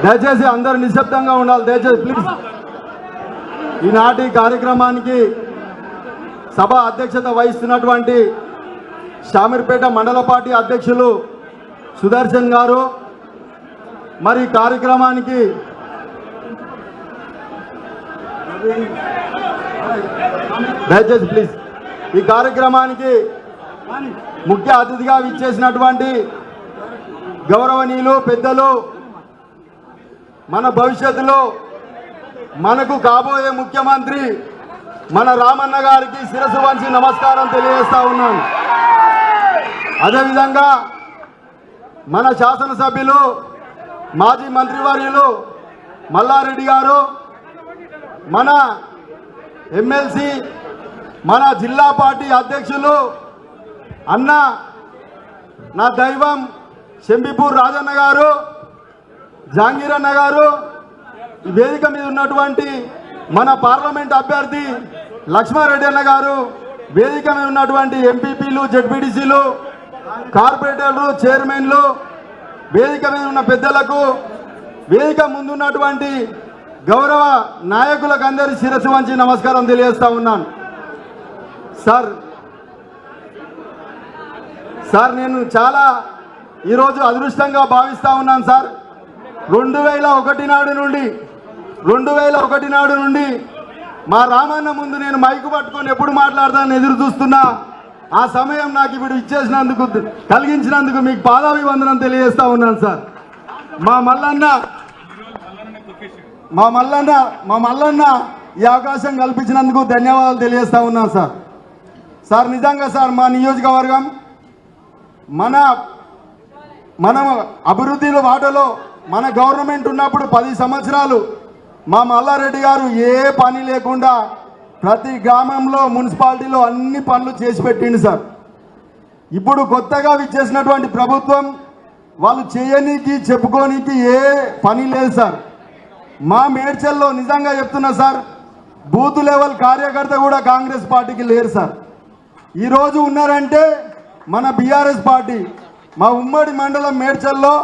దయచేసి అందరూ నిశ్శబ్దంగా ఉండాలి దయచేసి ప్లీజ్. ఈనాటి కార్యక్రమానికి సభ అధ్యక్షత వహిస్తున్నటువంటి షామీర్పేట మండల పార్టీ అధ్యక్షులు సుదర్శన్ గారు, మరి కార్యక్రమానికి దయచేసి ప్లీజ్ ఈ కార్యక్రమానికి ముఖ్య అతిథిగా విచ్చేసినటువంటి గౌరవనీయులు పెద్దలు, మన భవిష్యత్తులో మనకు కాబోయే ముఖ్యమంత్రి మన రామన్న గారికి శిరస్సు వంచి నమస్కారం తెలియజేస్తా ఉన్నాను. అదేవిధంగా మన శాసనసభ్యులు మాజీ మంత్రివర్యులు మల్లారెడ్డి గారు, మన ఎమ్మెల్సీ, మన జిల్లా పార్టీ అధ్యక్షులు అన్న నా దైవం శంబిపూర్ రాజన్న గారు, జాంగీర్ అన్న గారు, ఈ వేదిక మీద ఉన్నటువంటి మన పార్లమెంట్ అభ్యర్థి లక్ష్మారెడ్డి అన్న గారు, వేదిక మీద ఉన్నటువంటి ఎంపీపీలు, జెడ్పీటీసీలు, కార్పొరేటర్లు, చైర్మన్లు, వేదిక మీద ఉన్న పెద్దలకు, వేదిక ముందున్నటువంటి గౌరవ నాయకులకు అందరి శిరస్సు వంచి నమస్కారం తెలియజేస్తా ఉన్నాను. సార్ నేను చాలా ఈరోజు అదృష్టంగా భావిస్తా ఉన్నాను సార్. 2001 నాడు నుండి మా రామన్న ముందు నేను మైకు పట్టుకొని ఎప్పుడు మాట్లాడతానని ఎదురు చూస్తున్నా. ఆ సమయం నాకు ఇప్పుడు ఇచ్చేసినందుకు, కలిగించినందుకు మీకు పాదాభివందనం తెలియజేస్తా ఉన్నాను సార్. మా మల్లన్న ఈ అవకాశం కల్పించినందుకు ధన్యవాదాలు తెలియజేస్తా ఉన్నాను సార్. నిజంగా సార్ మా నియోజకవర్గం మనం అభివృద్ధిలో వాటలో మన గవర్నమెంట్ ఉన్నప్పుడు 10 సంవత్సరాలు మా మల్లారెడ్డి గారు ఏ పని లేకుండా ప్రతి గ్రామంలో, మున్సిపాలిటీలో అన్ని పనులు చేసి పెట్టిండు సార్. ఇప్పుడు కొత్తగా విచ్చేసినటువంటి ప్రభుత్వం వాళ్ళు చేయనీకి, చెప్పుకోనీకి ఏ పని లేదు సార్. మా మేడ్చల్లో నిజంగా చెప్తున్నా సార్, బూత్ లెవెల్ కార్యకర్త కూడా కాంగ్రెస్ పార్టీకి లేరు సార్. ఈరోజు ఉన్నారంటే మన బీఆర్ఎస్ పార్టీ. మా ఉమ్మడి మండలం మేడ్చల్లో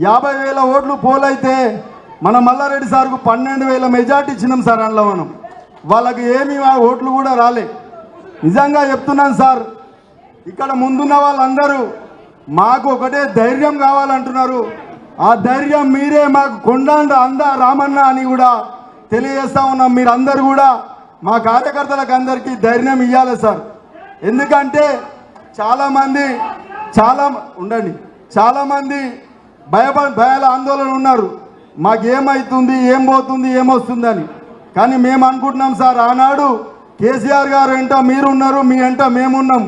50,000 ఓట్లు పోలైతే మన మల్లారెడ్డి సార్కు 12,000 మెజార్టీ ఇచ్చినాం సార్. అందులో మనం వాళ్ళకి ఏమి ఓట్లు కూడా రాలే. నిజంగా చెప్తున్నాను సార్, ఇక్కడ ముందున్న వాళ్ళందరూ మాకు ఒకటే ధైర్యం కావాలంటున్నారు. ఆ ధైర్యం మీరే మాకు కొండండ రామన్న అని కూడా తెలియజేస్తా ఉన్నాం. మీరందరూ కూడా మా కార్యకర్తలకు అందరికీ ధైర్యం ఇవ్వాలి సార్. ఎందుకంటే చాలామంది భయాల ఆందోళన ఉన్నారు. మాకేమవుతుంది, ఏం పోతుంది, ఏమొస్తుందని. కానీ మేము అనుకుంటున్నాం సార్, ఆనాడు కేసీఆర్ గారు వెంట మీరున్నారు, మీ వెంట మేమున్నాం.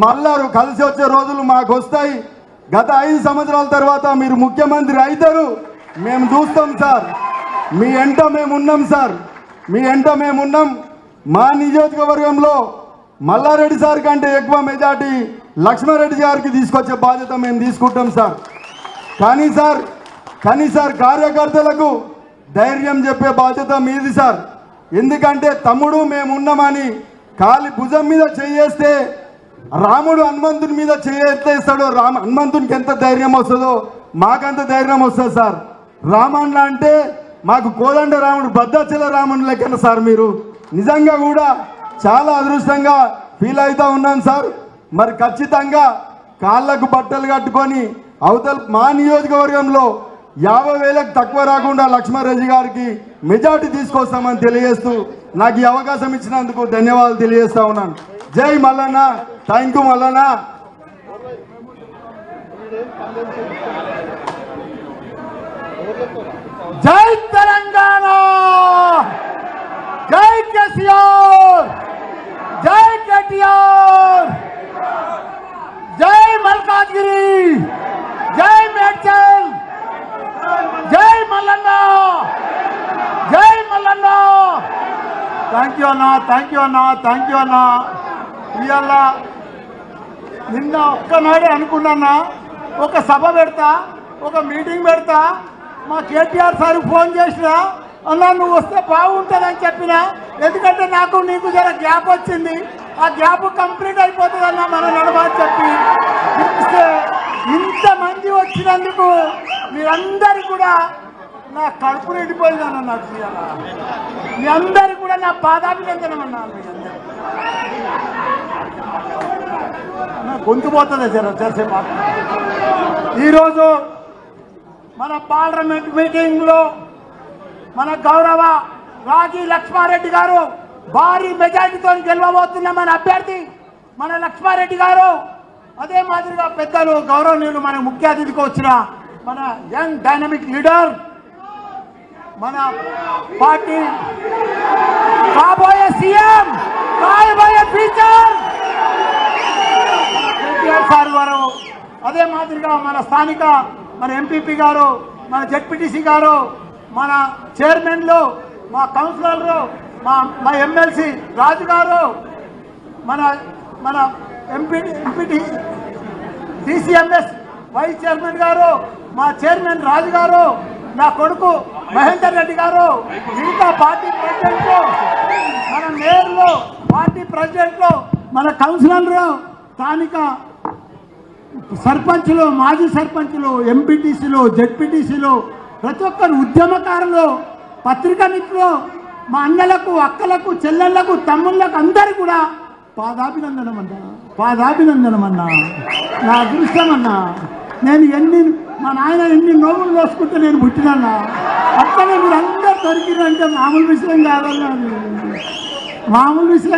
మళ్ళా కలిసి వచ్చే రోజులు మాకు వస్తాయి. గత 5 సంవత్సరాల తర్వాత మీరు ముఖ్యమంత్రి అవుతారు, మేము చూస్తాం సార్. మీ వెంట మేమున్నాం సార్, మీ వెంట మేమున్నాం. మా నియోజకవర్గంలో మల్లారెడ్డి సార్ కంటే ఎక్కువ మెజార్టీ లక్ష్మారెడ్డి గారికి తీసుకొచ్చే బాధ్యత మేము తీసుకుంటాం సార్. కానీ సార్ కార్యకర్తలకు ధైర్యం చెప్పే బాధ్యత మీది సార్. ఎందుకంటే తమ్ముడు మేమున్నామని కాలి భుజం మీద చేయేస్తే రాముడు హనుమంతుని మీద చేయేస్తాడో, హనుమంతునికి ఎంత ధైర్యం వస్తుందో మాకంత ధైర్యం వస్తుంది సార్. రామన్న అంటే మాకు కోదండ రాముడు, భద్రాచల రాముని లెక్కన సార్. మీరు నిజంగా కూడా చాలా అదృష్టంగా ఫీల్ అవుతూ ఉన్నాను సార్. మరి ఖచ్చితంగా కాళ్ళకు బట్టలు కట్టుకొని అవతల మా నియోజకవర్గంలో 50,000కు తక్కువ రాకుండా లక్ష్మారెడ్డి గారికి మెజార్టీ తీసుకొస్తామని తెలియజేస్తూ నాకు ఈ అవకాశం ఇచ్చినందుకు ధన్యవాదాలు తెలియజేస్తా ఉన్నాను. జై మల్లన్న. Thank you Mallanna. జై తెలంగాణ, జై కేసీఆర్, జై కేటీఆర్, జై మల్కాజ్గిరి, జై మేడ్చల్, జై మల్లన్న, జై మల్లన్న. థ్యాంక్ యూ అన్న. ఇవాళ నిన్న ఒక్కనాడే అనుకున్నా ఒక సభ పెడతా, ఒక మీటింగ్ పెడతా. మా కేటీఆర్ సార్ ఫోన్ చేసినా, అన్నా నువ్వు వస్తే బాగుంటుందని చెప్పిన. ఎందుకంటే నాకు నీకు జర గ్యాప్ వచ్చింది, ఆ గ్యాప్ కంప్లీట్ అయిపోతుంది అన్న మన నడవని చెప్పి ఇంతమంది వచ్చినందుకు మీరందరూ కూడా నా కడుపు నిండిపోయిందన్న నాకు ఇవాళ. మీ అందరు కూడా నా పాదాభినందనం అన్నారు. మీ అందరూ నా గొంతు పోతుంది జరసేపు. ఈరోజు మన పార్లమెంట్ మీటింగ్లో మన గౌరవ రాగి లక్ష్మారెడ్డి గారు భారీ మెజార్టీతో గెలవబోతున్న మన అభ్యర్థి మన లక్ష్మారెడ్డి గారు, అదే మాదిరిగా పెద్దలు గౌరవనీయులు మన ముఖ్య అతిథికి వచ్చిన మన యంగ్ డైనమిక్ లీడర్, మన పార్టీ కాబోయే సీఎం, కాబోయే ఫ్యూచర్ కేటీఆర్ సార్ గారు, అదే మాదిరిగా మన స్థానిక మన ఎంపీపీ గారు, మన జెడ్పీటీసీ గారు, మన చైర్మన్లు, మా కౌన్సిలర్లు, మా ఎమ్మెల్సీ రాజు గారు, మన మన ఎంపీటీ డిసిఎంఎస్ వైస్ చైర్మన్ గారు, మా చైర్మన్ రాజు గారు, నా కొడుకు మహేందర్ రెడ్డి గారు, మిగతా పార్టీ ప్రెసిడెంట్లు, మన మేయర్లు, పార్టీ ప్రెసిడెంట్లు, మన కౌన్సిలర్లు, స్థానిక సర్పంచులు, మాజీ సర్పంచులు, ఎంపీటీసీలు, జెడ్పీటీసీలు, ప్రతి ఒక్కరు ఉద్యమకారులు, పత్రికా మిత్రులు, మా అన్నలకు, అక్కలకు, చెల్లెళ్లకు, తమ్ముళ్లకు అందరూ కూడా పాదాభినందనం అన్నా. నా అదృష్టం అన్నా. నేను మా నాయన ఎన్ని నోములు వేసుకుంటే నేను పుట్టినన్నా. అట్లనే మీరు అందరూ దొరికిరంటే మామూలు విషయం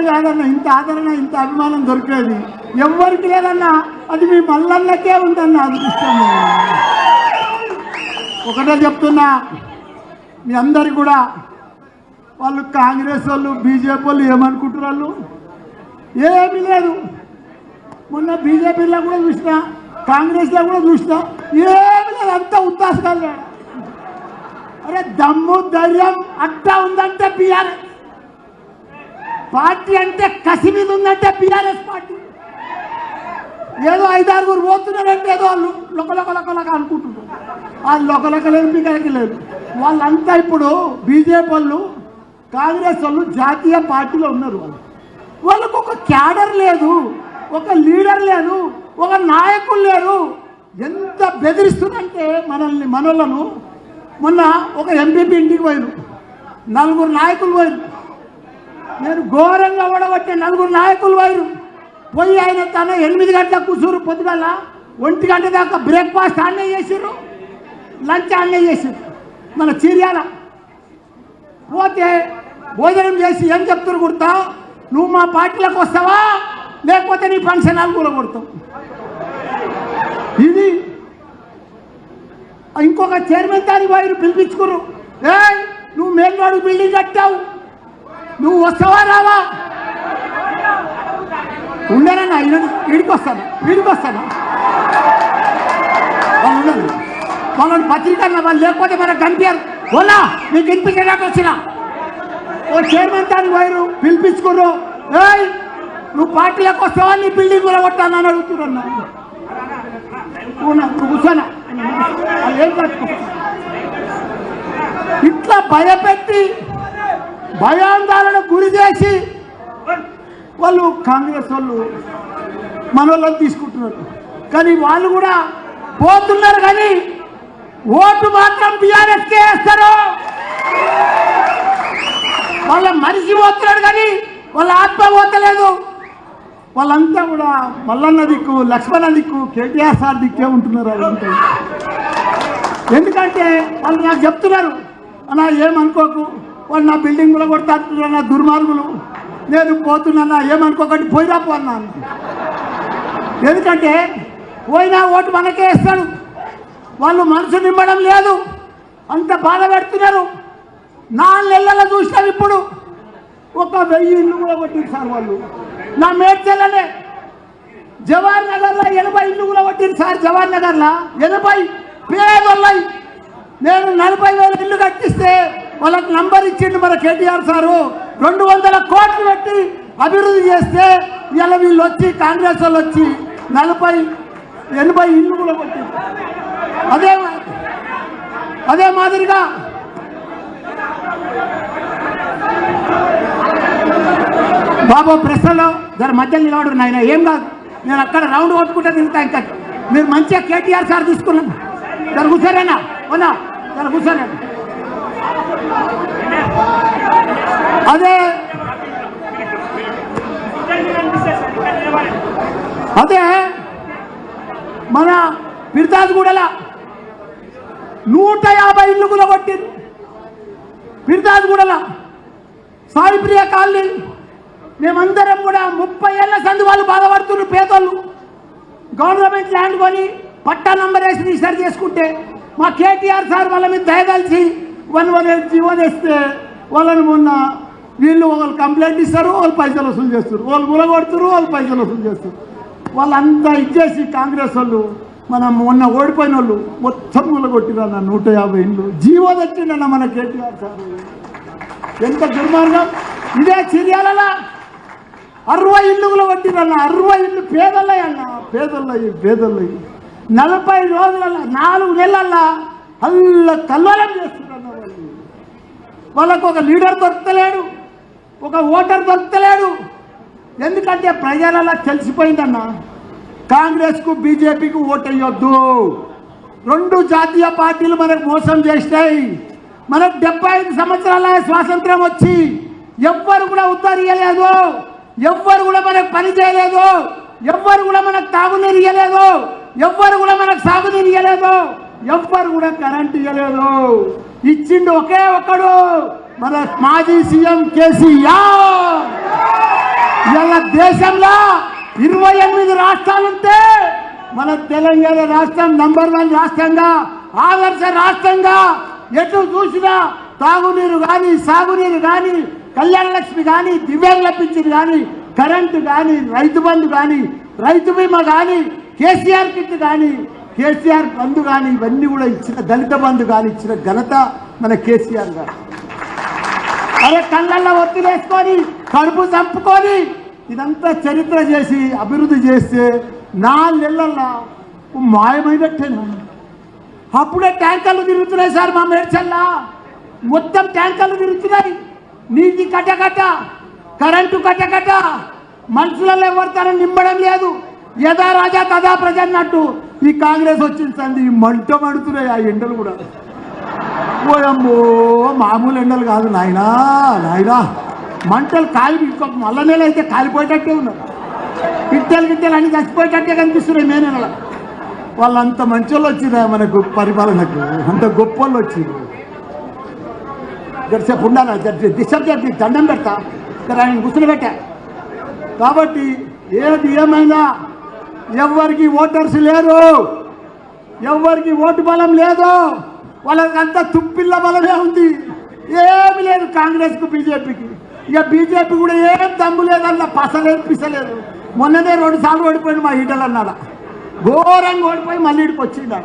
కాదన్నా. ఇంత ఆదరణ, ఇంత అభిమానం దొరికేది ఎవరికి లేదన్నా. అది మీ మల్లన్నకే ఉందన్న అదృష్టం. ఒకటే చెప్తున్నా, మీ అందరు కూడా వాళ్ళు కాంగ్రెస్ వాళ్ళు, బీజేపీ వాళ్ళు ఏమనుకుంటున్నారు? ఏమీ లేదు. మొన్న బీజేపీలో కూడా చూసినా, కాంగ్రెస్లో కూడా చూసినా ఏమీ లేదు. అంతా ఉత్తాసకాలు. అరే దమ్ము ధైర్యం అట్టా ఉందంటే బీఆర్ఎస్ పార్టీ, అంటే కసి మీద ఉందంటే బీఆర్ఎస్ పార్టీ. ఏదో 5-6 పోతున్నారంటే ఏదో వాళ్ళు లొకలొకలొకలక అనుకుంటున్నారు. వాళ్ళు లొకలొకలేదు, మీకు లేదు. వాళ్ళంతా ఇప్పుడు బీజేపీ వాళ్ళు, కాంగ్రెస్ వాళ్ళు జాతీయ పార్టీలో ఉన్నారు. వాళ్ళకు ఒక క్యాడర్ లేదు, ఒక లీడర్ లేదు, ఒక నాయకులు లేరు. ఎంత బెదిరిస్తుందంటే మనోళ్ళను. మొన్న ఒక ఎంపీపీ ఇంటికి పోయారు, 4 నాయకులు పోయారు. నేను ఘోరంగా ఓడగొట్టే 4 నాయకులు పోయి ఆయన తన 8 గంటలకు కూర్చోరు, పొద్దుగల 1 గంట దాకా బ్రేక్ఫాస్ట్ ఆన్నే చేసారు, లంచ్ ఆన్నే చేసారు. మన చీర్యాల పోతే భోజనం చేసి ఏం చెప్తారు గుర్తా, నువ్వు మా పార్టీలకు వస్తావా లేకపోతే నీ ఫంక్షన్ హాల్ కూడా కొడతావు. ఇది ఇంకొక చైర్మన్ దానికి పోయి పిలిపించుకున్నారు. నువ్వు మేల్వాడు బిల్డింగ్ కట్టావు, నువ్వు వస్తావా రావా? ఉండనన్నా, వీడికి వస్తాను వాళ్ళు ఉండదు. వాళ్ళని పత్రికన్నా వాళ్ళు లేకపోతే మనకు కనిపించారు. ఓలా మీకు ఇంటికి వచ్చిన ఓ చైర్మన్ దానికి పోయారు, పిలిపించుకున్నారు. నువ్వు పార్టీలకు వస్తావా, నీ బిల్డింగ్ కూడా కొట్టానని అడుగుతున్నా. నువ్వు కూర్చోనా, ఏం కట్టుకో. ఇట్లా భయపెట్టి భయాందోళన గురి చేసి వాళ్ళు కాంగ్రెస్ వాళ్ళు మనోళ్ళని తీసుకుంటున్నారు. కానీ వాళ్ళు కూడా పోతున్నారు, కానీ ఓటు మాత్రం బీఆర్ఎస్కే వేస్తారు. వాళ్ళ మనిషి పోతున్నాడు కానీ వాళ్ళ ఆత్మ పోతలేదు. వాళ్ళంతా కూడా మల్లన్న దిక్కు, లక్ష్మణ దిక్కు, కేటీఆర్ సార్ దిక్కే ఉంటున్నారు. వాళ్ళంతా ఎందుకంటే వాళ్ళు నాకు చెప్తున్నారు, అలా ఏమనుకోకు, వాళ్ళు నా బిల్డింగ్ కూడా కొడతారు, నా దుర్మార్గులు, నేను పోతున్నా ఏమనుకోకండి, పోయిరా పోన్నాను. ఎందుకంటే పోయినా ఓటు మనకే వేస్తాడు. వాళ్ళు మనసు నింపడం లేదు, అంత బాధ పెడుతున్నారు. 4 నెలల చూసినాం. ఇప్పుడు 1000 ఇల్లు కూడా కొట్టిరు సార్ వాళ్ళు. నా మేడ్చల్లనే జవహర్ నగర్లో 80 ఇల్లు కూడా కొట్టిరు సార్. జవహర్ నగర్లో 80 పేదోళ్ళయి. నేను 40,000 ఇల్లు కట్టిస్తే వాళ్ళకి నంబర్ ఇచ్చిండు మన కేటీఆర్ సారు. 200 కోట్లు పెట్టి అభివృద్ధి చేస్తే ఇలా వీళ్ళు వచ్చి, కాంగ్రెస్ వాళ్ళు వచ్చి 40-80 ఇల్లు కూడా కొట్టిరు. అదే మాదిరిగా బాబు ప్రశ్నలో జర మధ్యలో నిలబడు నాయన, ఏం కాదు, నేను అక్కడ రౌండ్ కొట్టుకుంటే తింటా. ఇంకా మీరు మంచిగా కేటీఆర్ సార్ తీసుకున్నాను జర కూర్చోరేనా అవునా జర కూర్చోరేనా అదే మన పిర్తాజ్గూడల 150 ఇళ్ళు కూడా కొట్టింది. పిర్తాజ్గూడల సాయిప్రియ కాలనీ మేమందరం కూడా 30 ఏళ్ల సందు వాళ్ళు బాధపడుతున్నారు. పేదోళ్ళు గవర్నమెంట్ ల్యాండ్ కొని పట్టా నంబర్ వేసి రిజిస్టర్ చేసుకుంటే మా కేటీఆర్ సార్ వాళ్ళ మీద దయదలిచి 118 జీవో వేస్తే వాళ్ళని మొన్న వీళ్ళు వాళ్ళు కంప్లైంట్ ఇస్తారు, వాళ్ళు పైసలు వసూలు చేస్తారు, వాళ్ళు గులగొడుతారు, వాళ్ళు పైసలు వసూలు చేస్తారు. వాళ్ళంతా ఇచ్చేసి కాంగ్రెస్ వాళ్ళు మనం మొన్న ఓడిపోయిన వాళ్ళు మొత్తం గులగొట్టిరన్న 150 ఇండ్లు జీవో తెచ్చిండన్న మన కేటీఆర్ సార్. ఎంత దుర్మార్గం! ఇదే చిర్యాలలో 60 ఇళ్ళు గులగొట్టిరన్న, 60 ఇళ్ళు పేదలయ్య అన్న, పేదలయ్యి 40 రోజులలో 4 నెలల్లో అల్ల కల్లోలం చేస్తున్నారు. వాళ్ళకు ఒక లీడర్ దొరకలేడు, ఒక ఓటర్ దొరకలేడు. ఎందుకంటే ప్రజలలో తెలిసిపోయిందన్న కాంగ్రెస్కు బీజేపీకి ఓటేయొద్దు. 2 జాతీయ పార్టీలు మనకు మోసం చేస్తాయి. మనకు 75 సంవత్సరాల స్వాతంత్రం వచ్చి ఎవ్వరు కూడా ఉత్తరీయలేదు, ఎవ్వరు కూడా మనకు పని చేయలేదు, ఎవ్వరు కూడా మనకు తాగునీరు ఇయ్యలేదు, ఎవ్వరు కూడా మనకు సాగునీరు ఇయ్యలేదు, ఎవ్వరు కూడా కరెంట్ ఇయ్యలేదు. ఇచ్చిండు ఒకే ఒక్కడు మన మాజీ సీఎం కేసీఆర్. ఇలా దేశంలో 28 రాష్ట్రాలుంటే మన తెలంగాణ రాష్ట్రం నంబర్ 1 రాష్ట్రంగా, ఆదర్శ రాష్ట్రంగా. ఎటు చూసినా తాగునీరు కానీ, సాగునీరు కానీ, కళ్యాణ లక్ష్మి కానీ, దివ్యాంగుల పింఛన్ కానీ, కరెంటు కానీ, రైతు బంధు కానీ, రైతు బీమా కానీ, కేసీఆర్ కిట్ కానీ, కేసీఆర్ బంధు కానీ, ఇవన్నీ కూడా ఇచ్చిన, దళిత బంధు కానీ ఇచ్చిన ఘనత మన కేసీఆర్ గారు. అరే కళ్ళల్లో ఒత్తిలేసుకొని కడుపు చంపుకొని ఇదంతా చరిత్ర చేసి అభివృద్ధి చేస్తే 4 నెలల్లో మాయమైనట్టేనా? అప్పుడే ట్యాంకర్లు తిరుగుతున్నాయి సార్ మా మేడ్చల్లా, మొత్తం ట్యాంకర్లు తిరుగుతున్నాయి. నీటి కట్టకట్ట, కరెంటు కట్టకట్ట, మనుషులలో ఎవరితనం నింపడం లేదు. యథా రాజా తదా ప్రజ అన్నట్టు ఈ కాంగ్రెస్ వచ్చింది. మంట మడుతున్నాయి ఆ ఎండలు కూడా. ఓయమ్మో మామూలు ఎండలు కాదు నాయనా, మంటలు కాలి మళ్ళా నెల అయితే కాలిపోయేటట్టే ఉన్నారు. గిట్టెలు అన్ని చచ్చిపోయేటట్టే కనిపిస్తున్నాయి మే నెల. వాళ్ళంత మంచి వాళ్ళు వచ్చిందా మనకు పరిపాలనకు, అంత గొప్ప వాళ్ళు వచ్చింది. జరసేపు ఉండాలా, డిస్టర్బ్ చేసి దండం పెడతా ఆయన కూర్చుని పెట్టా. కాబట్టి ఏది ఏమైనా ఎవరికి ఓటర్స్ లేరు, ఎవరికి ఓటు బలం లేదు, వాళ్ళకంతా తుప్పిల్ల బలమే ఉంది. ఏమి లేదు కాంగ్రెస్కు బీజేపీకి. ఇక బీజేపీ కూడా ఏం దమ్ము లేదన్న పసలేదు పిసలేదు. మొన్ననే 2 సార్లు ఓడిపోయింది మా ఈటలు అన్నాడు, ఘోరంగా ఓడిపోయి మళ్ళీ ఇడికి వచ్చిండు.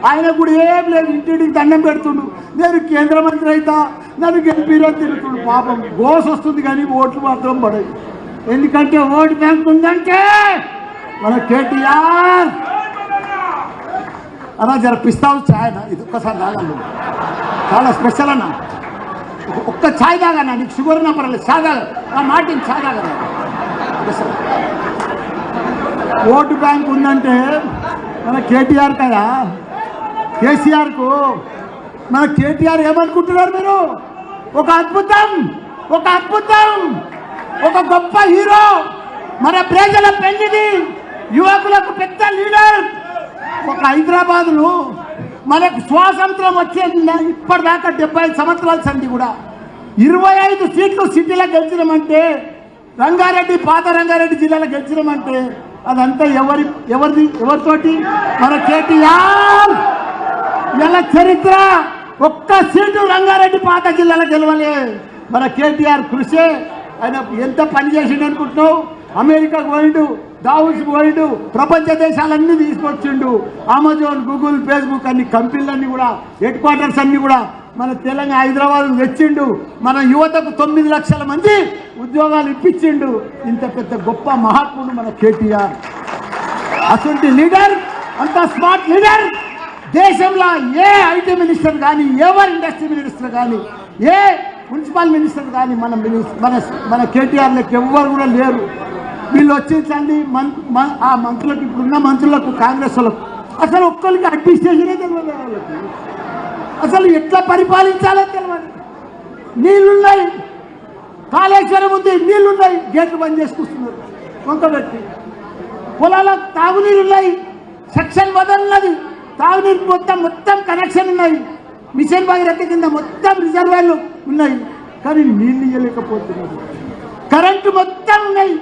ఆయన కూడా ఏం లేదు, ఇంటింటికి దండం పెడుతుండు. నేను కేంద్ర మంత్రి అవుతా, నన్ను గెలిపిరో తిరుగుతుండు. పాపం గోస్ వస్తుంది కానీ ఓట్లు మాత్రం పడవు. ఎందుకంటే ఓటు బ్యాంక్ ఉందంటే మన కేటీఆర్. అలా జరపిస్తావు ఛాయ్ అన్న, ఇది ఒక్కసారి తాగండి, చాలా స్పెషల్ అన్న. ఒక్క ఛాయ్ తాగన్నా, నీకు షుగర్ ఉన్నా పర్వాలేదు, ఛాయ్ తాగ, ఆ మాటిని ఛాయ్ తాగన్నా. ఓటు బ్యాంక్ ఉందంటే మన కేటీఆర్ కదా, కేసీఆర్కు మన కేటీఆర్ ఏమనుకుంటున్నారు మీరు? ఒక అద్భుతం, ఒక గొప్ప హీరో, మన ప్రజల పెళ్లిది, యువకులకు పెద్ద లీడర్. ఒక హైదరాబాదులో మనకు స్వాతంత్రం వచ్చేది ఇప్పటిదాకా 75 సంవత్సరాల సంది కూడా 25 సీట్లు సిటీలో గెలిచినామంటే, రంగారెడ్డి పాత రంగారెడ్డి జిల్లాలో గెలిచినామంటే అదంతా ఎవరితోటి? మన కేటీఆర్. ఇలా చరిత్ర ఒక్క సీటు రంగారెడ్డి పాత జిల్లాలో గెలవలే, మన కేటీఆర్ కృషి. ఆయన ఎంత పని చేసిండు అనుకుంటున్నావు? అమెరికాకు పోయిండు, దావోస్ పోయిండు, ప్రపంచ దేశాలన్నీ తీసుకొచ్చిండు. అమెజాన్, గూగుల్, ఫేస్బుక్ అన్ని కంపెనీలన్నీ కూడా, హెడ్ క్వార్టర్స్ అన్ని కూడా మన తెలంగాణ హైదరాబాద్ తెచ్చిండు. మన యువతకు 9 లక్షల మంది ఉద్యోగాలు ఇప్పించిండు. ఇంత పెద్ద గొప్ప మహాత్ముడు మన కేటీఆర్. అసలు లీడర్, అంత స్మార్ట్ లీడర్ దేశంలో ఏ ఐటీ మినిస్టర్ కానీ, ఎవరు ఇండస్ట్రీ మినిస్టర్ కానీ, ఏ మున్సిపల్ మినిస్టర్ కానీ మన కేటీఆర్ లెక్క ఎవ్వరు కూడా లేరు. వీళ్ళు వచ్చిందండి ఆ మంత్రులకు ఇప్పుడున్న మంత్రులకు కాంగ్రెస్ వాళ్ళకు అసలు ఒక్కరికి అడ్మినిస్ట్రేషనే తెలియదు వాళ్ళకి. అసలు ఎట్లా పరిపాలించాలో తెలియదు. నీళ్లున్నాయి, కాళేశ్వరం ఉంది, నీళ్లున్నాయి, గేట్లు బంద్ చేసుకొస్తున్నారు వంకబెట్టి. పొలాలకు తాగునీరు ఉన్నాయి, సెక్షన్ వదలన్నది, తాగునీరు మొత్తం కనెక్షన్ ఉన్నాయి, మిషన్ భగీరథ కింద మొత్తం రిజర్వాయర్లు ఉన్నాయి, కానీ నీళ్ళు ఇవ్వలేకపోతున్నారు. కరెంటు మొత్తం ఉన్నాయి,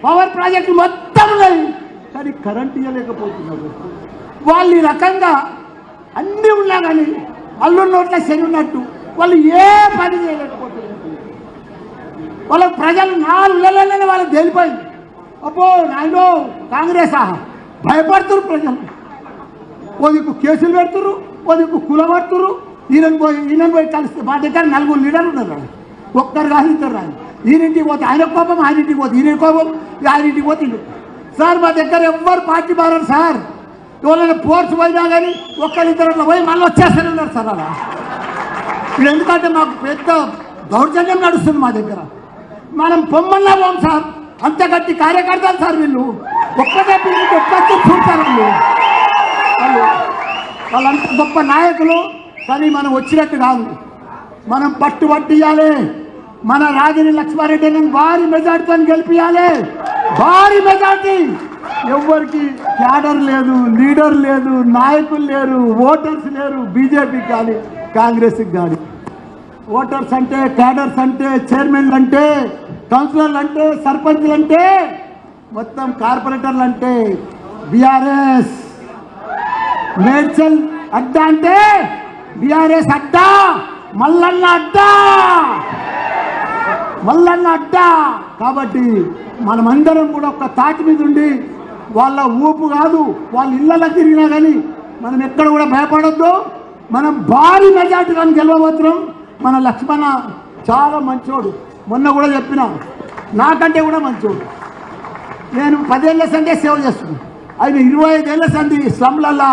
పవర్ ప్రాజెక్టు మొత్తం ఉన్నాయి, కానీ కరెంటు ఇవ్వలేకపోతున్నారు. వాళ్ళు ఈ రకంగా అన్నీ ఉన్నా కానీ అల్లు నోట్ల శని ఉన్నట్టు వాళ్ళు ఏ పని చేయలేకపోతున్నారు. వాళ్ళ ప్రజలు 4 నెలలనే వాళ్ళకి తెలిపోయింది. అబ్బో నాయనో కాంగ్రెస్ భయపడుతున్నారు ప్రజలు. ఓ దిక్కు కేసులు పెడుతున్నారు, ఓ దిక్కు కులబడుతున్నారు. ఈయన పోయి కలిస్తే మా దగ్గర 4 లీడర్లు ఉన్నారు. ఒక్కరు కాదు, ఇద్దరు రాదు. ఈయనింటికి పోతే ఆయన కోపం, ఆయన ఇంటికి పోతే ఈయన కోపం, ఆయన ఇంటికి పోతే సార్ మా దగ్గర ఎవ్వరు పార్టీ మారారు సార్. ఎవరైనా పోర్ట్స్ పోయినా కానీ ఒక్కరిద్దరు పోయి మళ్ళీ వచ్చేస్తారన్నారు సార్. అలా ఇప్పుడు ఎందుకంటే మాకు పెద్ద దౌర్జన్యం నడుస్తుంది మా దగ్గర. మనం పొమ్మన్నా పోం సార్, అంత గట్టి కార్యకర్తలు సార్ వీళ్ళు. ఒక్కటే పిల్లలకి ఒక్కటి చూడతారు వాళ్ళంత గొప్ప నాయకులు. కానీ మనం వచ్చినట్టు కాదు, మనం పట్టుబట్టియాలి. మన రాగిని లక్ష్మారెడ్డిని భారీ మెజార్టీతో గెలిపియాలి, భారీ మెజార్టీ. ఎవరికి క్యాడర్ లేదు, లీడర్ లేదు, నాయకులు లేరు, ఓటర్స్ లేరు. బీజేపీకి కానీ కాంగ్రెస్కి కానీ ఓటర్స్ అంటే, క్యాడర్స్ అంటే, చైర్మన్లు అంటే, కౌన్సిలర్లు అంటే, సర్పంచ్లు అంటే, మొత్తం కార్పొరేటర్లు అంటే బీఆర్ఎస్. మేడ్చల్ అడ్డా అంటే బీఆర్ఎస్ అడ్డా, మల్లన్న అడ్డా, మల్లన్న అడ్డా. కాబట్టి మనమందరం కూడా ఒక తాటి మీద ఉండి వాళ్ళ ఊపు కాదు, వాళ్ళ ఇళ్ళలో తిరిగినా కానీ మనం ఎక్కడ కూడా భయపడొద్దు. మనం భారీ మెజార్టీగా గెలవబోతున్నాం. మన లక్ష్మణ చాలా మంచోడు, మొన్న కూడా చెప్పినా, నాకంటే కూడా మంచోడు. నేను 10 ఏళ్ల సందే సేవ చేస్తున్నాను, ఆయన 25 ఏళ్ల సంది స్లమ్లల్లా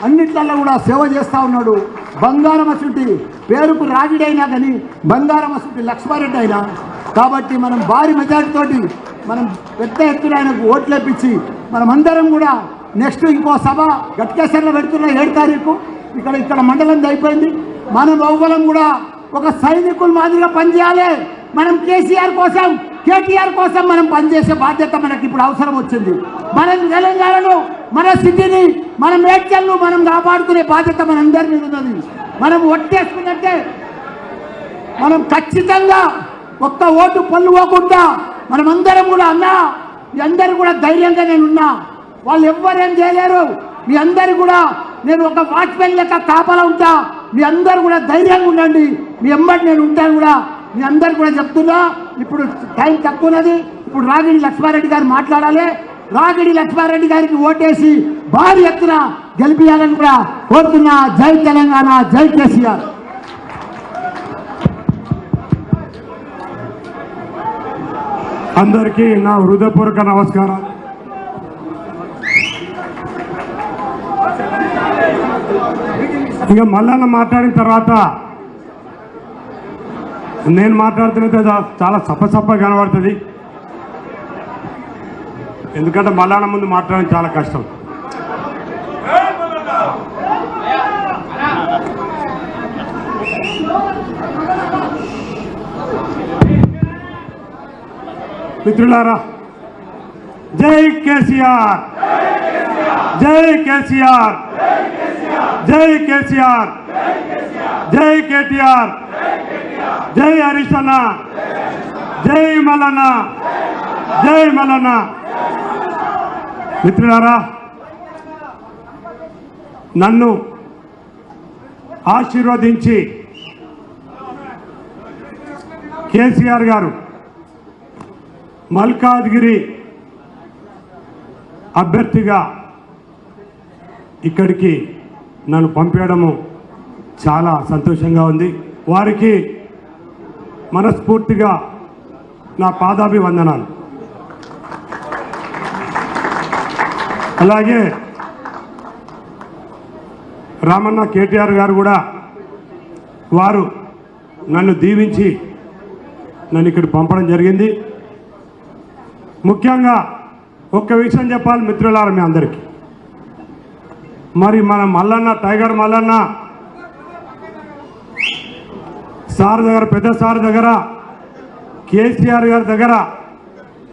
అన్నిట్లల్లో కూడా సేవ చేస్తూ ఉన్నాడు. బంగారం అసుంటి పేరుకు రాజుడైనా కానీ బంగారం అసుంటి లక్ష్మారెడ్డి అయినా. కాబట్టి మనం భారీ మెజార్టీతోటి మనం పెద్ద ఎత్తున ఆయనకు ఓట్లేపించి మనమందరం కూడా నెక్స్ట్ ఇంకో సభ గట్కేశ్వర్లో పెడుతున్న 7 తారీఖు ఇక్కడ మండలం అయిపోయింది. మనం ఒవ్వలం కూడా ఒక సైనికుల మాదిరిగా పనిచేయాలి. మనం కేసీఆర్ కోసం, కేటీఆర్ కోసం మనం పనిచేసే బాధ్యత మనకి ఇప్పుడు అవసరం వచ్చింది. మనం తెలంగాణను, మన సిటీని, మన మేడ్చల్ను మనం కాపాడుకునే బాధ్యత మనందరి మీద ఉన్నది. మనం ఒట్టేసుకున్నట్టే మనం ఖచ్చితంగా ఒక్క ఓటు పొల్లుపోకుండా మనమందరం కూడా అన్నా, మీ అందరూ కూడా ధైర్యంగా నేనున్నా. వాళ్ళు ఎవ్వరేం చేయలేరు. మీ అందరు కూడా నేను ఒక వాచ్మెన్ లెక్క కాపలా ఉంటా. మీ అందరూ కూడా ధైర్యంగా ఉండండి. మీ ఎమ్మటి నేను ఉంటాను కూడా. మీ అందరు కూడా చెప్తున్నా, ఇప్పుడు టైం తక్కువ ఉన్నది. ఇప్పుడు రాగిడి లక్ష్మారెడ్డి గారు మాట్లాడాలి. రాగిడి లక్ష్మారెడ్డి గారికి ఓటేసి భారీ ఎత్తున గెలిపియాలని కూడా కోరుతున్నా. జై తెలంగాణ, జై కేసీఆర్. అందరికీ నా హృదయపూర్వక నమస్కారం. ఇక మల్లన్న మాట్లాడిన తర్వాత నేను మాట్లాడుతున్నది చాలా సప్ప కనబడుతుంది. ఎందుకంటే మల్లన్న ముందు మాట్లాడడం చాలా కష్టం. మిత్రులారా, జై కేసీఆర్, జై కేసీఆర్, జై కేసీఆర్, జై కేటీఆర్, జై హరీష్ అన్న, జై మల్లన్న, జై మల్లన్న. మిత్రులారా, నన్ను ఆశీర్వదించి కేసీఆర్ గారు మల్కాజ్గిరి అభ్యర్థిగా ఇక్కడికి నన్ను పంపించడము చాలా సంతోషంగా ఉంది. వారికి మనస్ఫూర్తిగా నా పాదాభివందనాలు. అలాగే రామన్న కేటీఆర్ గారు కూడా వారు నన్ను దీవించి నన్ను ఇక్కడ పంపడం జరిగింది. ముఖ్యంగా ఒక్క విషయం చెప్పాలి మిత్రులారా మీ అందరికీ. మరి మన మల్లన్న టైగర్ మల్లన్న సార్ దగ్గర, పెద్ద సార్ దగ్గర, కేసీఆర్ గారి దగ్గర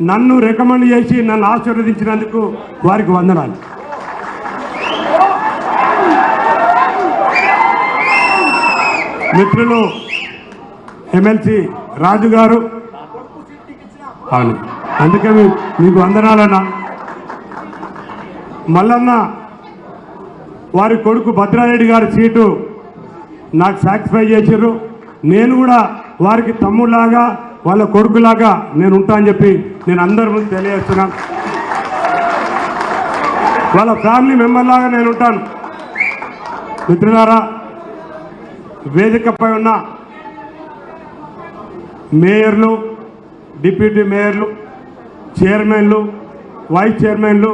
నన్ను రికమెండ్ చేసి నన్ను ఆశీర్వదించినందుకు వారికి వందనాలు. మిత్రులు ఎమ్మెల్సీ రాజు గారు, అవును, అందుకే మీకు వందనాలన్నా. మల్లన్న వారి కొడుకు భద్రారెడ్డి గారి సీటు నాకు సాటిస్ఫై చేశారు. నేను కూడా వారికి తమ్ముళ్ళలాగా వాళ్ళ కొడుకులాగా నేను ఉంటా అని చెప్పి నేను అందరి ముందు తెలియజేస్తున్నాను. వాళ్ళ ఫ్యామిలీ మెంబర్ లాగా నేను ఉంటాను. మిత్రులారా, వేదికపై ఉన్న మేయర్లు, డిప్యూటీ మేయర్లు, చైర్మన్లు, వైస్ చైర్మన్లు,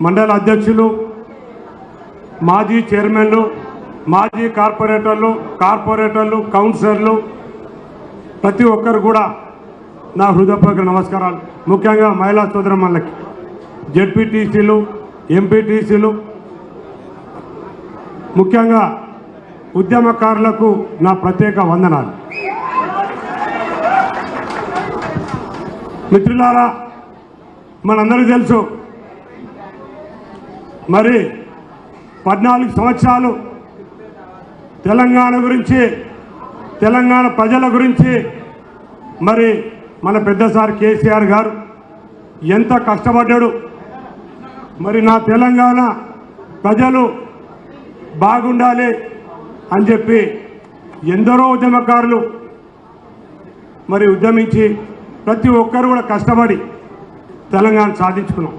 మండల అధ్యక్షులు, మాజీ చైర్మన్లు, మాజీ కార్పొరేటర్లు, కౌన్సిలర్లు, ప్రతి ఒక్కరు కూడా నా హృదయపూర్వక నమస్కారాలు. ముఖ్యంగా మహిళా సోదరమ్మలకి, జెడ్పీటీసీలు, ఎంపీటీసీలు, ముఖ్యంగా ఉద్యమకారులకు నా ప్రత్యేక వందనాలు. మిత్రులారా, మనందరికీ తెలుసు, మరి 14 సంవత్సరాలు తెలంగాణ గురించి, తెలంగాణ ప్రజల గురించి మరి మన పెద్దసారి కేసీఆర్ గారు ఎంత కష్టపడ్డాడు. మరి నా తెలంగాణ ప్రజలు బాగుండాలి అని చెప్పి ఎందరో ఉద్యమకారులు మరి ఉద్యమించి ప్రతి ఒక్కరు కూడా కష్టపడి తెలంగాణ సాధించుకున్నాం.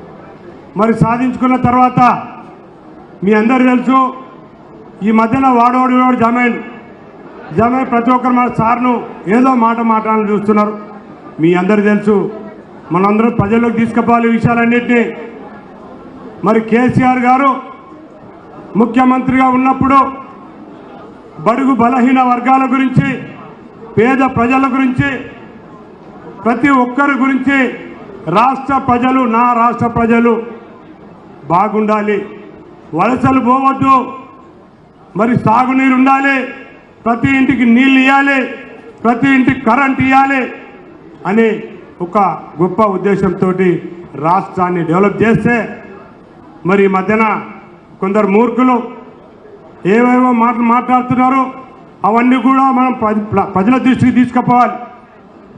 మరి సాధించుకున్న తర్వాత మీ అందరు తెలుసు, ఈ మధ్యన వాడోడు జమై ప్రతి ఒక్కరు మన సార్ను ఏదో మాట్లాడాలని చూస్తున్నారు. మీ అందరు తెలుసు, మనందరం ప్రజల్లోకి తీసుకుపోవాలి విషయాలన్నింటినీ. మరి కేసీఆర్ గారు ముఖ్యమంత్రిగా ఉన్నప్పుడు బడుగు బలహీన వర్గాల గురించి, పేద ప్రజల గురించి, ప్రతి ఒక్కరి గురించి రాష్ట్ర ప్రజలు, నా రాష్ట్ర ప్రజలు బాగుండాలి, వలసలు పోవద్దు, మరి సాగునీరు ఉండాలి, ప్రతి ఇంటికి నీళ్ళు ఇవ్వాలి, ప్రతి ఇంటికి కరెంట్ ఇవ్వాలి అనే ఒక గొప్ప ఉద్దేశంతో రాష్ట్రాన్ని డెవలప్ చేస్తే, మరి ఈ మధ్యన కొందరు మూర్ఖులు ఏవేవో మాట్లాడుతున్నారు. అవన్నీ కూడా మనం ప్రజల దృష్టికి తీసుకుపోవాలి.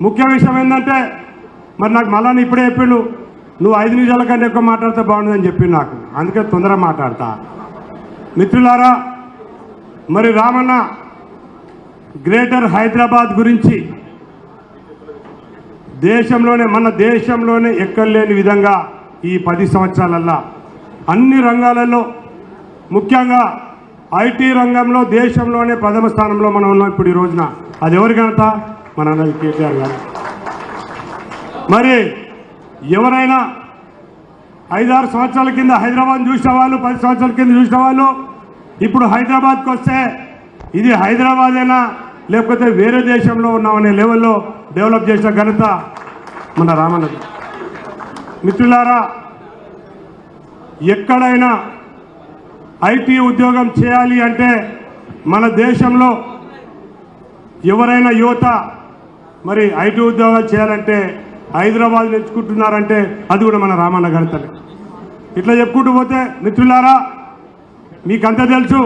ముఖ్య విషయం ఏంటంటే, మరి నాకు మళ్ళీ ఇప్పుడే చెప్పిండు, నువ్వు 5 నిమిషాల కంటే ఎక్కువ మాట్లాడితే బాగుంటుందని చెప్పిండు నాకు. అందుకే తొందరగా మాట్లాడతా. మిత్రులారా, మరి రామన్న గ్రేటర్ హైదరాబాద్ గురించి మన దేశంలోనే ఎక్కడలేని విధంగా ఈ 10 సంవత్సరాలల్లా అన్ని రంగాలలో, ముఖ్యంగా ఐటీ రంగంలో దేశంలోనే ప్రథమ స్థానంలో మనం ఉన్నాం ఇప్పుడు ఈ రోజున. అది ఎవరి ఘనత? మన అన్నది కేసీఆర్ గారు. మరి ఎవరైనా 5-6 సంవత్సరాల కింద హైదరాబాద్ చూసిన వాళ్ళు, 10 సంవత్సరాల కింద చూసిన వాళ్ళు ఇప్పుడు హైదరాబాద్కి వస్తే ఇది హైదరాబాదేనా లేకపోతే వేరే దేశంలో ఉన్నామనే లెవెల్లో డెవలప్ చేసిన ఘనత మన రామన్నది. మిత్రులారా, ఎక్కడైనా ఐటీ ఉద్యోగం చేయాలి అంటే మన దేశంలో ఎవరైనా యువత మరి ఐటీ ఉద్యోగాలు చేయాలంటే హైదరాబాద్ ఎంచుకుంటున్నారంటే అది కూడా మన రామన్న ఘనతనే. ఇట్లా చెప్పుకుంటూ పోతే మిత్రులారా, మీకంతా తెలుసు,